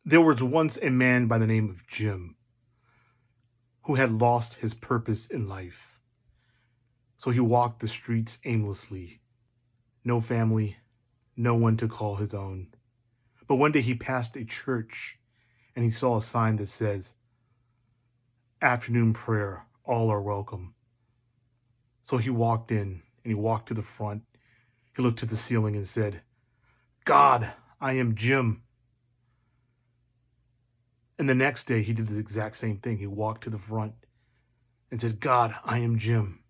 There was once a man by the name of Jim who had lost his purpose in life. So he walked the streets aimlessly. No family, no one to call his own. But one day he passed a church and he saw a sign that says, "Afternoon prayer, all are welcome." So he walked in and he walked to the front. He looked to the ceiling and said, "God, I am Jim." And the next day he did the exact same thing. He walked to the front and said, "God, I am Jim."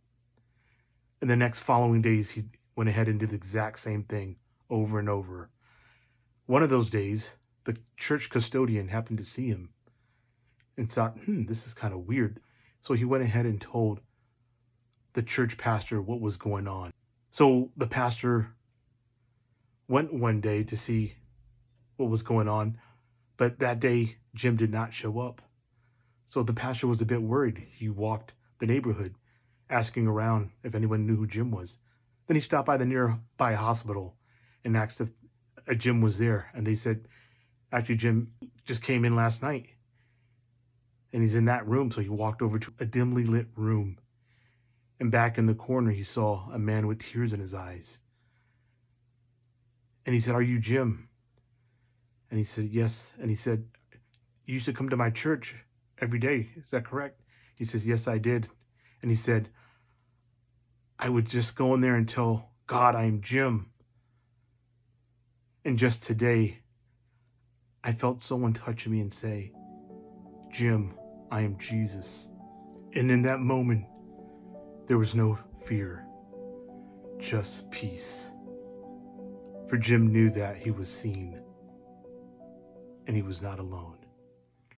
And the next following days he went ahead and did the exact same thing over and over. One of those days, the church custodian happened to see him and thought, this is kind of weird. So he went ahead and told the church pastor what was going on. So the pastor went one day to see what was going on, but that day Jim did not show up. So the pastor was a bit worried. He walked the neighborhood asking around if anyone knew who Jim was. Then he stopped by the nearby hospital and asked if a Jim was there. And they said, actually, Jim just came in last night and he's in that room. So he walked over to a dimly lit room. And back in the corner, he saw a man with tears in his eyes. And he said, "Are you Jim?" And he said, "Yes." And he said, "You used to come to my church every day. Is that correct?" He says, "Yes, I did." And he said, "I would just go in there and tell God I am Jim. And just today, I felt someone touch me and say, 'Jim, I am Jesus.'" And in that moment, there was no fear, just peace. For Jim knew that he was seen and he was not alone.